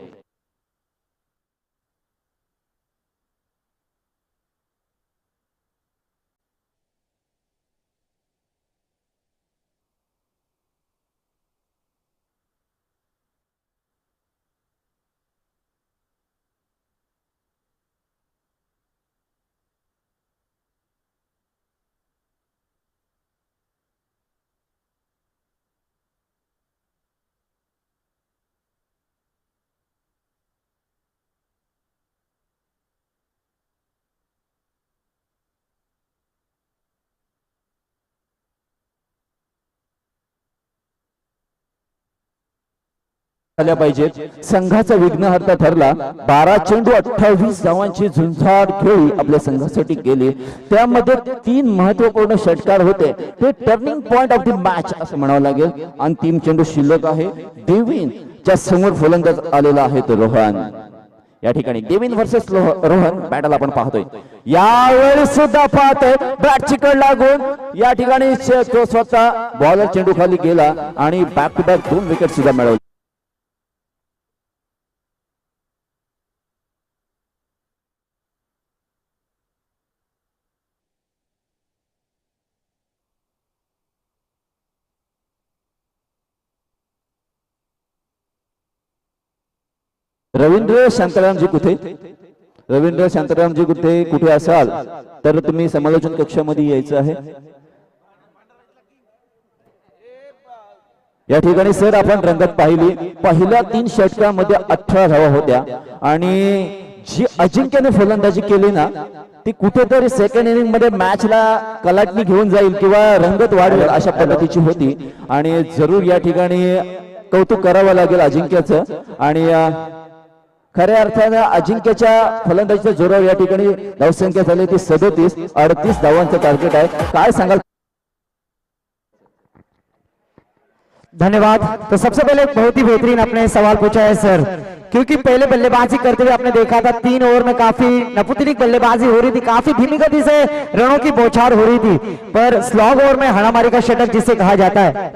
झाल्या पाहिजेत. संघाचा विघ्नहर्ता ठरला. 12 चेंडू 28 धावांची झुंजार खेळी आपल्या संघासाठी गेली. त्यामध्ये 3 महत्वपूर्ण षटकार होते. ते turning point of the match असं म्हणावं लागेल. अंतिम चेंडू शिल्लक आहे. डेव्हिन च्या समोर फलंदाज आलेला आहे तो रोहन. या ठिकाणी डेव्हिन वर्सेस रोहन बॅटल आपण पाहतोय. यावेळी सुद्धा पाहतोय बॅटची कड लागून या ठिकाणी तो स्वतः बॉलर चेंडू खाली गेला आणि बॅक टू बॅक 2 विकेट सुद्धा मिळवले. रवींद्र शांतारामजी कुठे असाल तर तुम्ही समालोचन कक्षामध्ये यायचं आहे. या ठिकाणी सर आपण रंगत पाहिली. पहिल्या 3 षटकामध्ये 18 धावा होत्या आणि जी अजिंक्यने फलंदाजी केली ना ती कुठेतरी सेकंड इनिंग मध्ये मॅचला कलाटणी घेऊन जाईल किंवा रंगत वाढवेल अशा पद्धतीची होती आणि जरूर या ठिकाणी कौतुक करावं लागेल अजिंक्यचं. आणि खऱ्या अर्थाने अजिंक्यच्या फलंदाजीच्या जोरावर या ठिकाणी धावसंख्या झाली ती 37. 38 धावांचं टार्गेट आहे. काय सांगाल? धन्यवाद. तो सबसे पहले बहुत ही बेहतरीन आपने सवाल पूछा है सर, क्योंकि पहले बल्लेबाजी करते हुए आपने देखा था 3 ओवर में काफी नपुतनिक बल्लेबाजी हो रही थी, काफी धीमी गति से रनों की बौछार हो रही थी, पर स्लॉग ओवर में हाणामारी का षटक जिसे कहा जाता है.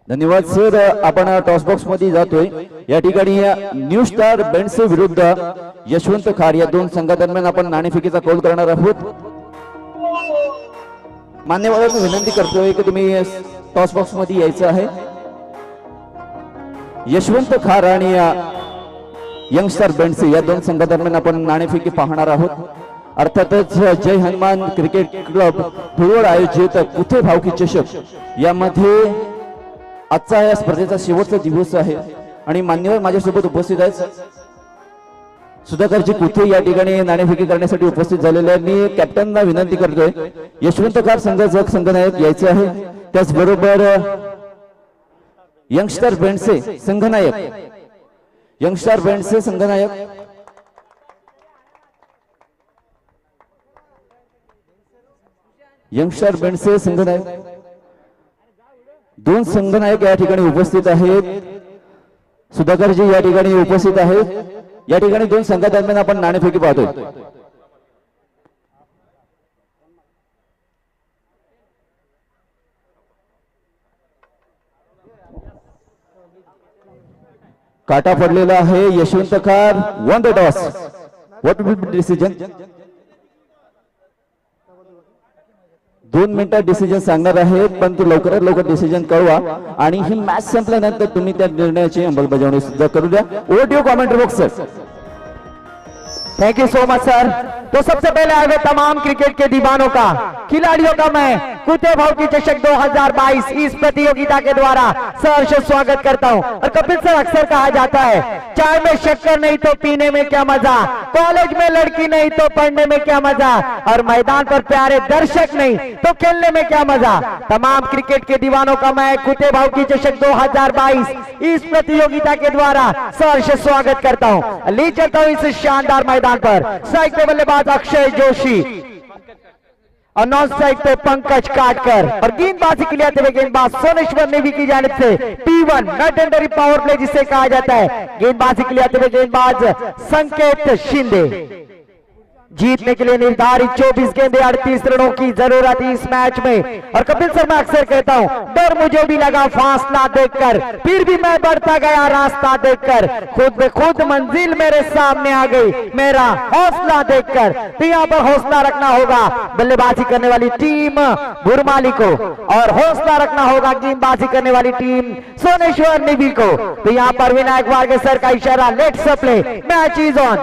धन्यवाद सर. आपण टॉस बॉक्स मध्ये जातोय. या ठिकाणी न्यू स्टार बेंडसे विरुद्ध यशवंत खार या 2 संघादरम्यान आपण नाणेफेकीचा कौल करणार आहोत. मान्यवरांना विनंती करतोय की तुम्ही टॉस बॉक्स मध्ये यायचं आहे. यशवंत खार आणि यंगस्टार बेंडसे या 2 संघादरम्यान आपण नाणेफेकी पाहणार आहोत. अर्थातच जय हनुमान क्रिकेट क्लब धुळवड आयोजित कुथे भावकी चषक यामध्ये आजचा या स्पर्धेचा शेवटचा दिवस आहे आणि मान्यवर माझ्यासोबत उपस्थित आहेत. सुधाकरजी कुथे या ठिकाणी नाणेफेकी करण्यासाठी उपस्थित झालेले आहेत. मी कॅप्टनना विनंती करतोय यशवंत खार संघाचा संघनायक यायचे आहे. त्याचबरोबर यंगस्टार बेंडसे संघनायक दोन संघनायक या ठिकाणी उपस्थित आहेत. सुधाकरजी या ठिकाणी उपस्थित आहेत. या ठिकाणी 2 संघादरम्यान आपण नाणेफेकी पाहतोय. काटा पडलेला आहे. यशवंत खार one the toss. What will be decision? 2 मिनिटात डिसिजन सांगणार आहे, पण तू लवकरात लवकर डिसिजन कळवा आणि ही मॅच संपल्यानंतर तुम्ही त्या निर्णयाची अंमलबजावणी सुद्धा करू द्या. Over to commentary box sir. Thank you so much sir. तो सबसे पहले आए हुए तमाम क्रिकेट के दीवानों का, खिलाड़ियों का मैं कुते भावकी चषक 2022 इस प्रतियोगिता के द्वारा सहर्ष स्वागत करता हूं. और कपिल सर, अक्सर कहा जाता है चाय में शक्कर नहीं तो पीने में क्या मजा, कॉलेज में लड़की नहीं तो पढ़ने में क्या मजा, और मैदान पर प्यारे दर्शक नहीं तो खेलने में क्या मजा. तमाम क्रिकेट के दीवानों का मैं कुते भावकी चषक 2022 इस प्रतियोगिता के द्वारा सहर्ष स्वागत करता हूं. ले चलता हूं इस शानदार मैदान पर. स्ट्राइक पे बल्लेबाज अक्षय जोशी और नॉन स्ट्राइक पे पंकज काटकर, और गेंदबाजी के लिए आते हुए गेंदबाज सोनेश्वर नेवी की जानिब से P1 नॉट टेंडरी पावर प्ले जिसे कहा जाता है. गेंदबाजी के लिए आते हुए गेंदबाज संकेत शिंदे. जीतने के लिए निर्धारित 24 गेंदे 38 रनों की जरूरत है इस मैच में. और कपिल सर, मैं अक्सर कहता हूं डर मुझे भी लगा फासला देखकर, फिर भी मैं बढ़ता गया रास्ता देखकर, खुद में खुद मंजिल मेरे सामने आ गई मेरा हौसला देखकर. तो यहाँ पर हौसला रखना होगा बल्लेबाजी करने वाली टीम बुरमाली को, और हौसला रखना होगा गेंदबाजी करने वाली टीम सोनेश्वर नेवी को. तो यहाँ पर विनायक वारगे सर का इशारा, let's play, match is on.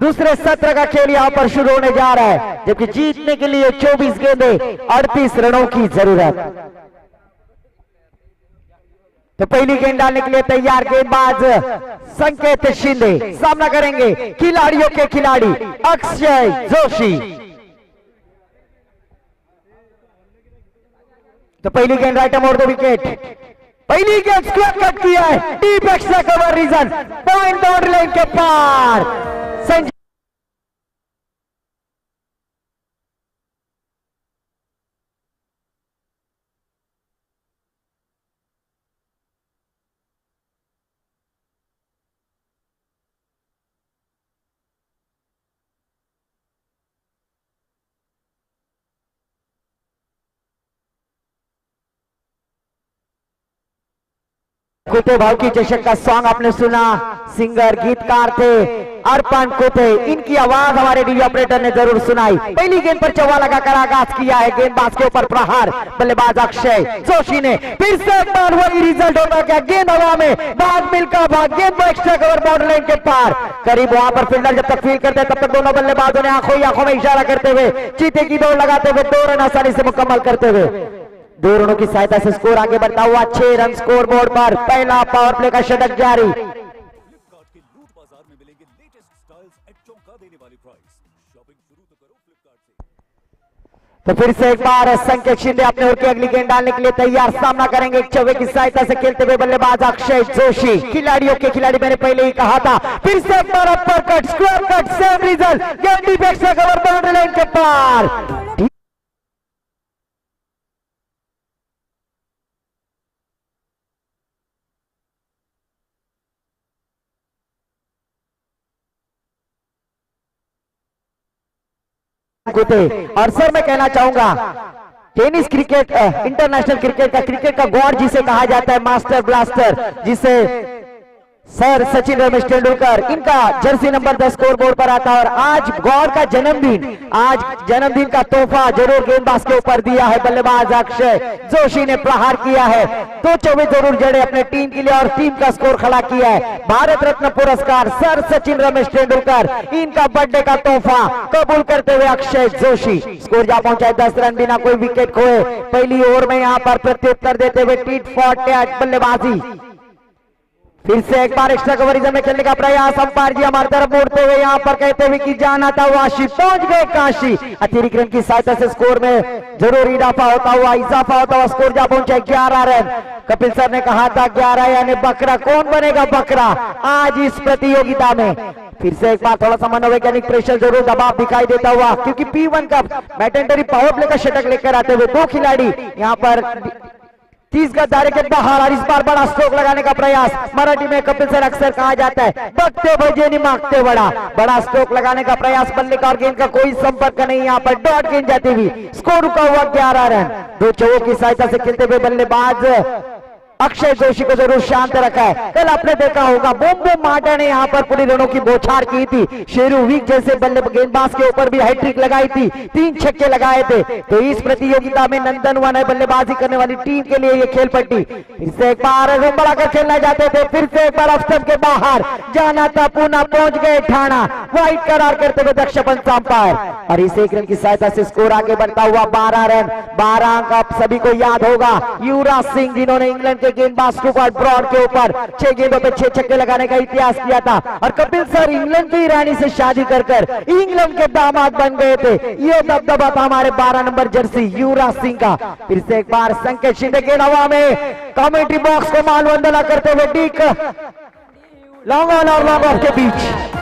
दूसरे सत्र का खेल यहां पर शुरू होने जा रहा है, जबकि जीतने के लिए 24 गेंदे 38 रनों की जरूरत. तो पहली गेंद डालने के लिए तैयार गेंदबाज संकेत शिंदे. सामना करेंगे खिलाड़ियों के खिलाड़ी अक्षय जोशी. तो पहली गेंद राइट मोड़ दो विकेट, पहली गेंद स्क्वायर कट किया है, deep extra cover region, point boundary line के पार। संजय कुते भाव की चषक का सॉन्ग आपने सुना, सिंगर गीतकार थे अर्पण कुते, इनकी आवाज हमारे टीवी ऑपरेटर ने जरूर सुनाई। पहली गेंद पर चौवा लगाकर आगाज किया है, गेंदबाज के ऊपर प्रहार, बल्लेबाज अक्षय जोशी ने फिर से एक बार वही रिजल्ट होता क्या, गेंद हवा में, भाग मिलका भाग, गेंद एक्स्ट्रा कवर बाउंड्री लाइन के पार करीब। वहां पर फील्डर जब तक फील्ड करते तब तक दोनों बल्लेबाजों ने आंखों ही आंखों में इशारा करते हुए चीते की दौड़ लगाते हुए 2 रन आसानी से मुकम्मल करते हुए 2 रनों की सहायता से स्कोर आगे बढ़ता हुआ 6 रन स्कोर बोर्ड पर। पहला पावर प्ले का शतक जारी। फ्लिपकार्ट के लूट बाजार में मिलेंगे लेटेस्ट स्टाइल्स एट चौंका देने वाली प्राइस। शॉपिंग शुरू तो करो फ्लिपकार्ट से। तो फिर से एक बार संकेत शिंदे अपने ओर की अगली गेंद डालने के लिए तैयार, सामना करेंगे एक चौवे की सहायता से खेलते हुए बल्लेबाज अक्षय जोशी। खिलाड़ियों के खिलाड़ी मैंने पहले ही कहा था, फिर से एक बार upper cut, square cut, same result, गेंद deep extra cover boundary line के पार। और सर मैं कहना चाहूंगा टेनिस क्रिकेट, इंटरनेशनल क्रिकेट का गॉड जिसे कहा जाता है, मास्टर ब्लास्टर, जिसे सर सचिन रमेश तेंदुलकर, इनका जर्सी नंबर 10 स्कोर बोर्ड पर आता है। और आज गॉड का जन्मदिन, आज जन्मदिन का तोहफा जरूर गेंदबाज के ऊपर दिया है बल्लेबाज अक्षय जोशी ने, प्रहार किया है, 2 चौवे जरूर जड़े अपने टीम के लिए और टीम का स्कोर खड़ा किया है। भारत रत्न पुरस्कार सर सचिन रमेश तेंदुलकर, इनका बर्थडे का तोहफा कबूल करते हुए अक्षय जोशी। स्कोर जा पहुंचा है 10 रन बिना कोई विकेट खोए। पहली ओवर में यहां पर प्रत्युत्तर देते हुए टीट फॉर टैट बल्लेबाजी। फिर से एक बार एक्स्ट्रा कवरेज में खेलने का प्रयास, अंपायर जी हमारी तरफ मुड़ते हुए यहाँ पर कहते हुए कि जाना था वाशी, पहुंच गए काशी। अतिरिक्त रन की सहायता से स्कोर में जरूर इजाफा होता हुआ स्कोर जा पहुंचा 11 रन। कपिल सर ने कहा था 11 यानी बकरा, कौन बनेगा बकरा आज इस प्रतियोगिता में। फिर से एक बार थोड़ा सा मनोवैज्ञानिक प्रेशर जरूर दबाव दिखाई देता हुआ, क्योंकि P1 का मैटेंडरी पावर प्ले का शतक लेकर आते हुए 2 खिलाड़ी यहाँ पर 30 गज दायरे के बाहर। और इस बार बड़ा स्ट्रोक लगाने का प्रयास, मराठी में कपिल सर अक्सर कहा जाता है बकते बजे नहीं मांगते बड़ा स्ट्रोक लगाने का प्रयास, बल्ले का और गेंद का कोई संपर्क नहीं, यहाँ पर डॉट गेंद जाती हुई, स्कोर रुका हुआ 11 रन। 2 चौकों की सहायता से खेलते हुए बल्लेबाज अक्षय जोशी को जरूर शांत रखा है। कल आपने देखा होगा बोम्बो माटा ने यहाँ पर पूरी रनों की बौछार की थी, शेरू वीक जैसे बल्ले गेंदबाज के ऊपर भी हैट्रिक लगाई थी, 3 छक्के लगाए थे। तो इस प्रतियोगिता में नंदन वन है बल्लेबाजी करने वाली टीम के लिए ये खेल पट्टी। फिर से एक बार रन बढ़ाकर खेलना चाहते थे, फिर से एक बार ऑफ के बाहर जाना था, पुनः पहुंच गए ठाणा, वाइट करार करते हुए दक्ष पंच अंपायर। और इस 1 रन की सहायता से स्कोर आगे बढ़ता हुआ 12 रन। 12 अंक आप सभी को याद होगा, युवराज सिंह जिन्होंने इंग्लैंड गेंदबाज ब्रॉड के ऊपर 6 गेंदों पे 6 छक्के लगाने का इतिहास किया था। और कपिल सर इंग्लैंड की रानी से शादी कर इंग्लैंड के दामाद बन गए थे। ये दबदबा था हमारे 12 नंबर जर्सी युवराज सिंह का। फिर से एक बार संकेत शिंदे गेंद हवा में, कमेंट्री बॉक्स को मालवंदना करते हुए डीक लॉन्ग ऑन और लॉन्ग ऑफ के बीच।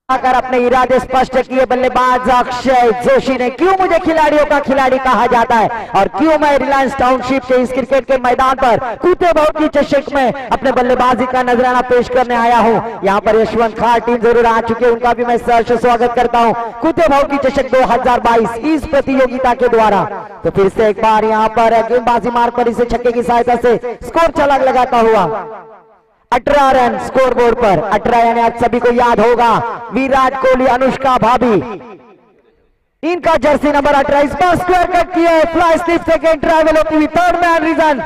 कर अपने इरादे स्पष्ट किए बल्लेबाज अक्षय जोशी ने। क्यों मुझे खिलाड़ियों का खिलाड़ी कहा जाता है और क्यों मैं रिलायंस टाउनशिप के इस क्रिकेट के मैदान पर कूते भाव की चषक में अपने बल्लेबाजी का नजराना पेश करने आया हूं। यहाँ पर यशवंत खार टीम जरूर आ चुके हैं, उनका भी मैं सहर्ष स्वागत करता हूं कूते भाव की चषक 2022 इस प्रतियोगिता के द्वारा। तो फिर से एक बार यहाँ पर गेंदबाजी मार्ग पर इसे छक्के की सहायता से स्कोर छलांग लगाता हुआ 18 रन स्कोर बोर्ड पर। 18 यानी आप सभी को याद होगा विराट कोहली, अनुष्का भाभी, इनका जर्सी नंबर 18। इस बार स्क्वायर कट किया है, फ्लाई स्लिप सेकेंड ट्रैवल होती हुई 3rd man region,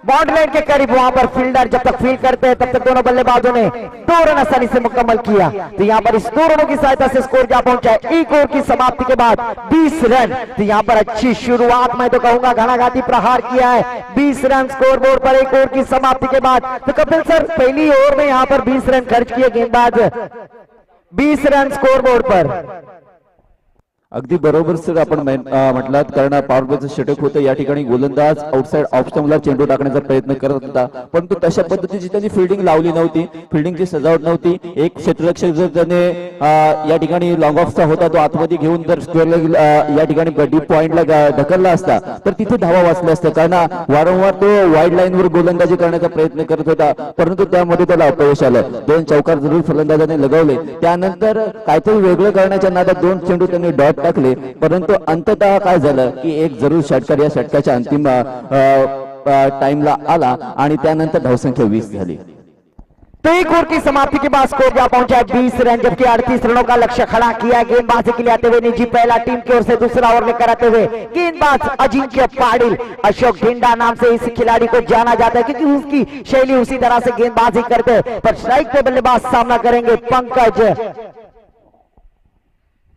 boundary line के करीब वहां पर फील्डर जब तक फील्ड करते हैं तब तक दोनों बल्लेबाजों ने 2 रन आसानी से मुकम्मल किया। तो यहाँ पर इस 2 रनों की सहायता से स्कोर जा पहुंचा है। एक ओवर की समाप्ति के बाद 20 रन। तो यहाँ पर अच्छी शुरुआत मैं तो कहूंगा घणाघाती प्रहार किया है। 20 रन स्कोर बोर्ड पर एक ओवर की समाप्ति के बाद। तो कपिल सर पहली ओवर में यहाँ पर 20 रन खर्च किए गेंदबाज, 20 रन स्कोर बोर्ड पर। अगदी बरोबर सर आपण म्हटलात, कारण पॉवर प्लेचं षटक होतं या ठिकाणी गोलंदाज आउटसाइड ऑफ स्टंपला चेंडू टाकण्याचा प्रयत्न करत होता, परंतु तशा पद्धतीची त्यांनी फिल्डिंग लावली नव्हती, फिल्डिंगची सजावट नव्हती. एक क्षेत्ररक्षक जर त्याने या ठिकाणी लॉंग ऑफचा होता तो आतमध्ये घेऊन जर स्क्वेअरला या ठिकाणी डीप पॉइंटला ढकलला असता तर तिथे धावा वाचल्या असत्या, कारण वारंवार तो वाईड लाईनवर गोलंदाजी करण्याचा प्रयत्न करत होता, परंतु त्यामध्ये त्याला अपयश आलं. 2 चौकार जरूर फलंदाजाने लगावले, त्यानंतर काहीतरी वेगळं करण्याच्या नादात 2 चेंडू त्यांनी डॉट टाकले, परंतु अंततः काय झालं की एक जरूर षटकार या षटकाच्या अंतिम टाइमला आला आणि त्यानंतर धावसंख्या 20 झाली. तो एक ओवर की समाप्ति के बाद स्कोर जा पहुंचा है 20 रन, जबकि 38 रनों का लक्ष्य खड़ा किया गेंदबाजी के लिए आते हुए निजी पहला टीम की ओर से दूसरा ओवर लेकर आते हुए गेंदबाज अजिंक्य पाटिल। अशोक ढिंडा नाम से इस खिलाड़ी को जाना जाता है क्योंकि उसकी शैली उसी तरह से गेंदबाजी करते हैं। पर स्ट्राइक पे बल्लेबाज सामना करेंगे पंकज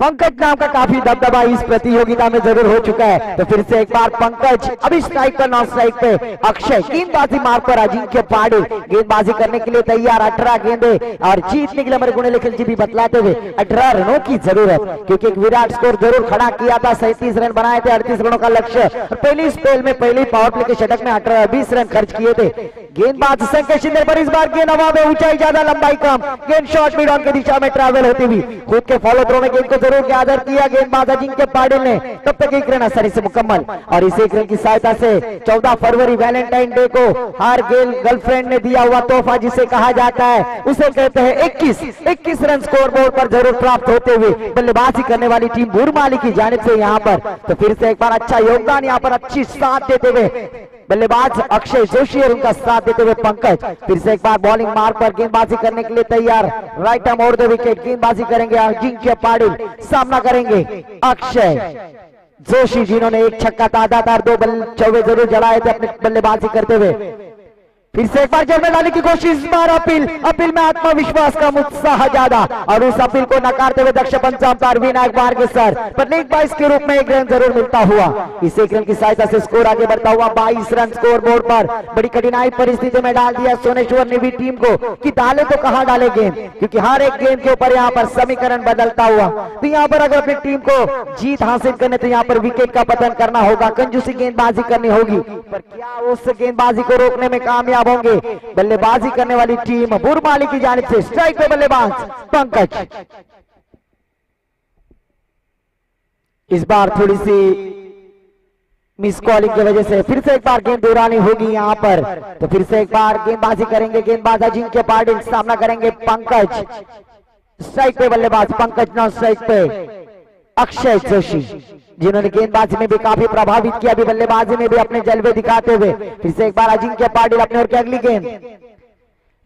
नाम का काफी दबदबा इस प्रतियोगिता में जरूर हो चुका है। तो फिर से एक बार पंकज, अभी स्ट्राइक पर नॉन स्ट्राइक पे अक्षय, गेंदबाजी मार्ग पर अजिंक्य पाटिल गेंदबाजी करने के लिए तैयार। 18 गेंदे और जीतने के लिए हमारे गुणे लेखन जी भी बतलाते हुए 18 रनों की जरूरत, क्योंकि एक विराट स्कोर जरूर खड़ा किया था। 37 रन बनाए थे, 38 रनों का लक्ष्य, और पहली स्पेल में पहली पावर प्ले के षटक में 20 रन खर्च किए थे। गेंदबाज संकेत शिंदे पर इस बार गेंद हवा में, ऊंचाई ज्यादा लंबाई कम, गेंद शॉर्ट मिड ऑन की दिशा में ट्रैवल होती हुई खुद के फॉलो थ्रो में गेंद को जरूर गैदर किया गेंदबाज अजिंक्य पाटिल ने। तब तक 1 रन आसानी से मुकम्मल, और इस 1 रन की सहायता से 14 फरवरी वैलेंटाइन डे को हर गर्लफ्रेंड ने दिया हुआ तोहफा जिसे कहा जाता है उसे कहते हैं 21 रन स्कोर बोर्ड पर जरूर प्राप्त होते हुए बल्लेबाजी करने वाली टीम बुरमाली की जानिब से यहाँ पर। तो फिर से एक बार अच्छा योगदान यहाँ पर, अच्छी साथ देते हुए बल्लेबाज अक्षय जोशी और उनका साथ देते हुए पंकज। फिर से एक बार बॉलिंग मार्ग पर गेंदबाजी करने के लिए तैयार। Right arm over the wicket गेंदबाजी करेंगे अजिंक्य पाटिल, सामना करेंगे अक्षय जोशी जिन्होंने 1 छक्का तादाद 2 चौके जरूर जड़ाए थे अपने बल्लेबाजी करते हुए। फिर से एक बार जड़ में डालने की कोशिश, इस बार अपील में आत्मविश्वास का उत्साह ज्यादा, और उस अपील को नकारते हुए दक्ष पंचामतार विनायक बारगे सर पर लेग बाइस के रूप में 1 रन जरूर मिलता हुआ। इस 1 रन की सहायता से स्कोर आगे बढ़ता हुआ 22 रन स्कोर बोर्ड पर। बड़ी कठिनाई परिस्थिति में डाल दिया सोनेश्वर ने भी टीम को कि डाले तो कहां डाले गेंद, क्योंकि हर एक गेंद के ऊपर यहाँ पर समीकरण बदलता हुआ। तो यहाँ पर अगर अपनी टीम को जीत हासिल करने तो यहाँ पर विकेट का पतन करना होगा, कंजूसी गेंदबाजी करनी होगी, पर क्या उस गेंदबाजी को रोकने में कामयाब होंगे बल्लेबाजी करने वाली टीम बुरमाली की जानिब से। स्ट्राइक पे बल्लेबाज पंकज, इस बार थोड़ी सी मिस कॉलिंग की वजह से फिर से एक बार गेंद दौरानी होगी यहाँ पर। तो फिर से एक बार गेंदबाजी करेंगे गेंदबाज अजिंक्य पाटिल, सामना करेंगे पंकज। स्ट्राइक पे बल्लेबाज पंकज, नॉन स्ट्राइक पे अक्षय जोशी जिन्होंने गेंदबाजी में भी काफी प्रभावित किया, अभी बल्लेबाजी में भी अपने जलवे दिखाते हुए। फिर से एक बार अजिंक्य पाटिल अपने ओर की अगली गेंद,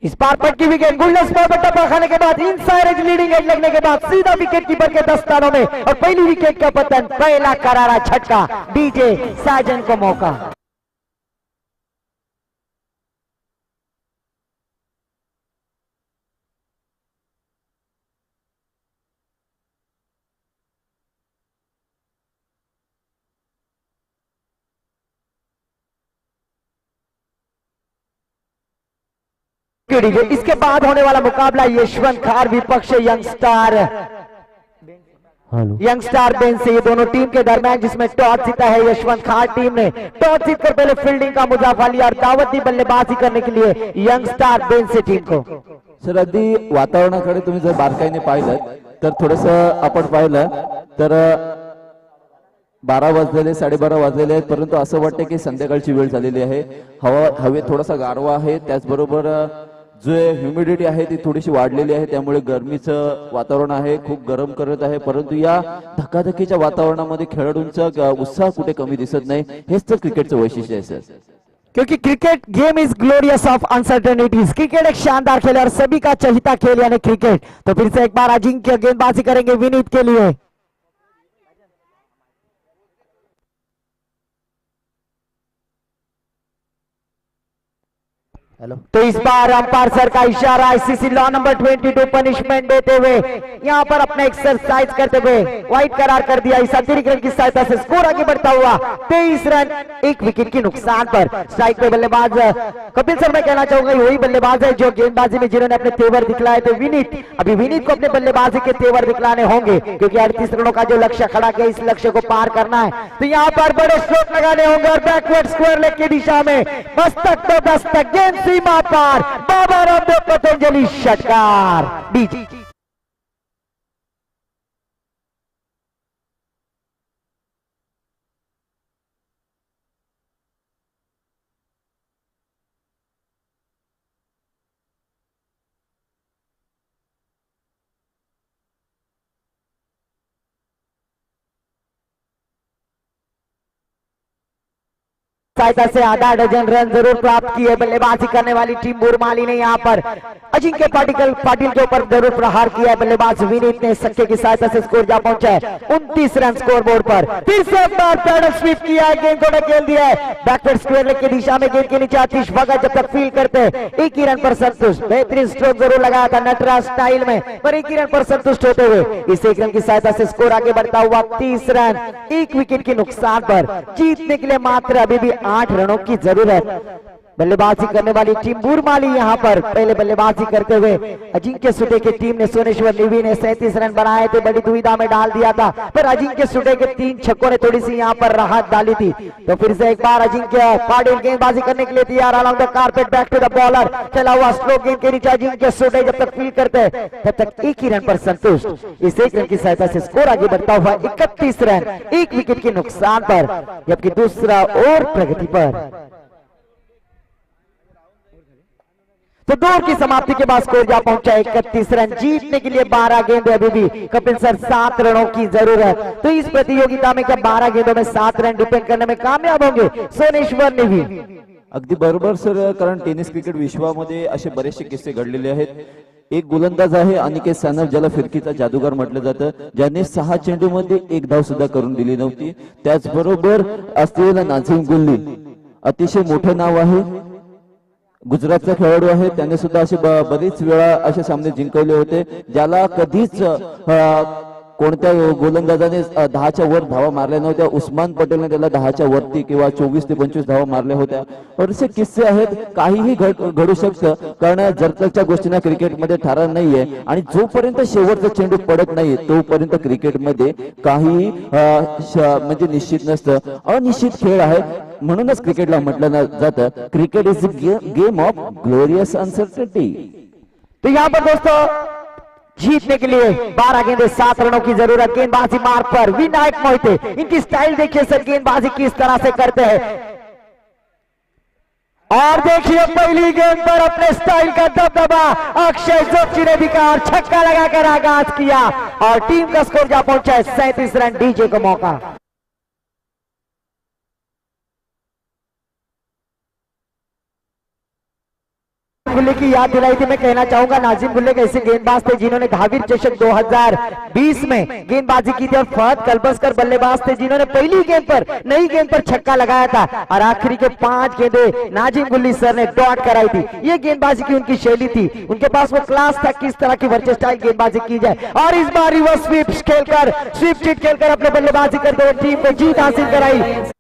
इस बार पटकी विकेट, गुल्डस पर टप्पा खाने के बाद इनसाइड एज लीडिंग एज लगने के बाद सीधा विकेट कीपर के दस्तानों में, और पहली विकेट का पतन, पहला करारा झटका डीजे साजन को मौका। इसके बाद होने वाला मुकाबला यशवंत खार विपक्ष यंगस्टार बेंच से, ये दोनों टीम के दरमियान, जिसमें टॉस जीता है यशवंत खार टीम ने। टॉस जीतकर पहले फील्डिंग का मुजाफा लिया और दावत दी बल्लेबाजी करने के लिए यंगस्टार बेंच से टीम को। सर अगदी वातावरणाकडे तुम्ही जर बारकाईने पाहिलं तर थोडस आपण पाहिलं तर 12 वाजलेले 12:30 वाजलेले आहेत, परंतु असं वाटतं की संध्याकाळची वेळ झालेली आहे. हवेत थोडासा गारवा आहे, त्याचबरोबर जो ह्युमिडिटी आहे ती थोडीशी वाढलेली आहे, त्यामुळे गरमीचं वातावरण आहे, खूप गरम करत आहे. परंतु या धकाधकीच्या वातावरणामध्ये खेळाडूंचा उत्साह कुठे कमी दिसत नाही. हेच तर क्रिकेटचं वैशिष्ट्य आहे सर, क्योंकि cricket game is glorious of uncertainties. Cricket एक शानदार खेल है और सभी का चहिता खेल यानी क्रिकेट। तो फिर से एक बार अजिंक्य गेंदबाजी करेंगे विनीत के लिए। तो इस बार अंपायर सर का इशारा आईसीसी लॉ नंबर 22 पनिशमेंट देते हुए यहां पर अपना एक्सरसाइज करते हुए वाइड करार कर दिया। इस अतिरिक्त रन की सहायता से स्कोर आगे बढ़ता हुआ 23 रन 1 विकेट के नुकसान पर। स्ट्राइक पे बल्लेबाज कपिल सर, मैं कहना चाहूंगा वही बल्लेबाज है जो गेंदबाजी में जिन्होंने अपने तेवर दिखलाए थे विनीत। अभी विनीत को अपने बल्लेबाजी के तेवर दिखलाने होंगे क्योंकि 38 रनों का जो लक्ष्य खड़ा किया इस लक्ष्य को पार करना है। तो यहां पर बड़े स्ट्रोक लगाने होंगे और बैकवर्ड स्क्वायर लेग की दिशा में मस्तक तो दस्तक, गेंद सीमा पार, बाबा रामदेव पतंजलि षटकार। डीजी सहायता से आधा डजन रन जरूर प्राप्त किए बल्लेबाजी करने वाली टीम बुरमाली ने। यहाँ पर अजिंक्य पाटिल के ऊपर जरूर प्रहार किया है बल्लेबाज विनीत ने। सख्ते की सहायता से स्कोर जा पहुंचा है 29 रन स्कोर बोर्ड पर। फिर से एक बार पैडल स्वीप किया है, गेंद को ढकेल दिया है बैकवर्ड स्क्वायर लेग की दिशा में। गेंद के नीचे आतिश भगत जब तक फील करते हैं 1 ही रन पर संतुष्ट। बेहतरीन स्ट्रोक जरूर लगाया था नटराज स्टाइल में, पर 1 ही रन पर संतुष्ट होते हुए इस 1 रन की सहायता से स्कोर आगे बढ़ता हुआ 30 रन 1 विकेट के नुकसान पर। जीतने के लिए मात्र अभी भी 8 रनों की जरूरत। बल्लेबाजी करने वाली टीम बुरमाली यहां पर पहले बल्लेबाजी करते हुए अजिंक्य सुटे की टीम ने सोनेश्वर निवी ने 37 रन बनाए थे, बड़ी दुविधा में डाल दिया था, पर अजिंक्य सुटे के 3 छक्कों ने थोड़ी सी यहां पर राहत डाली थी। तो फिर से एक बार अजिंक्य पाटिल गेंदबाजी करने के लिए तैयार। Along the carpet back to the bowler, चला हुआ स्लो गेंद के नीचे अजिंक्य सुटे जब तक फील करते हैं तब तक 1 ही रन पर संतुष्ट। इस 1 रन की सहायता से स्कोर आगे बढ़ता हुआ 31 रन 1 विकेट के नुकसान पर, जबकि दूसरा ओवर प्रगति पर। तो दौर की समाप्ति के बाद स्कोर जा पहुंचा 31 रन। जीतने के लिए 12 गेंद अभी भी कपिल सर 7 रनों की जरूरत। तो इस प्रतियोगिता में क्या 12 गेंदों में 7 रन डिपेंड करने में कामयाब होंगे सोनेश्वर निवी? अगदी बरोबर सर, कारण टेनिस क्रिकेट विश्वामध्ये असे बरेचसे किस्से घडलेले आहेत. एक गोलंदाज आहे अनिकेत सानप, ज्याला फिरकीचा जादूगार म्हटलं जातं, ज्याने 6 चेंडूमध्ये 1 धाव सुद्धा करून दिली नव्हती. त्याचबरोबर असलेला नाझीम गुल्ली, अतिशय मोठं नाव आहे, गुजरातचा खेळाडू आहे, त्याने सुद्धा असे बरीच वेळा असे सामने जिंकवले होते, ज्याला कधीच कोणत्या गोलंदाजाने 10च्या वर धावा मारल्या नव्हत्या. उस्मान पटेलने त्याला 10च्या वरती किंवा 24 ते 25 धावा मारल्या होत्या. असे किस्से आहेत, काहीही घडू शकतं, कारण जरच्या गोष्टींना क्रिकेटमध्ये ठराव नाहीये आणि जोपर्यंत शेवटचा चेंडू पडत नाही तोपर्यंत क्रिकेटमध्ये काही म्हणजे निश्चित नसतं, अनिश्चित खेळ आहे. म्हणूनच क्रिकेटला म्हटलं जातं cricket is game of glorious uncertainty. तो यहाँ पर दोस्तों जीतने के लिए 12 गेंदे 7 रनों की जरूरत। गेंदबाजी मार्ग पर विनायक मोहिते, इनकी स्टाइल देखिए सर, गेंदबाजी किस तरह से करते हैं। और देखिए पहली गेंद पर अपने स्टाइल का दबदबा अक्षय जोशी ने दिखाया, छक्का लगाकर आगाज किया और टीम का स्कोर जा पहुंचा है 37 रन। डीजे को मौका। गुल्ले की याद दिलाई थी, मैं कहना चाहूंगा नाजिम गुल्ले एक ऐसे गेंदबाज थे जिन्होंने धावीर चषक 2020 में गेंदबाजी की थी और फहद कलबस्कर बल्लेबाज थे जिन्होंने पहली गेंद पर नई गेंद पर छक्का लगाया था और आखिरी के 5 गेंदे नाजिम गुल्ली सर ने डॉट कराई थी। ये गेंदबाजी की उनकी शैली थी, उनके पास वो क्लास था किस तरह की वर्चस्टाइल गेंदबाजी की जाए। और इस बार रिवर्स स्वीप खेलकर अपने बल्लेबाजी करते हुए टीम को जीत हासिल कराई।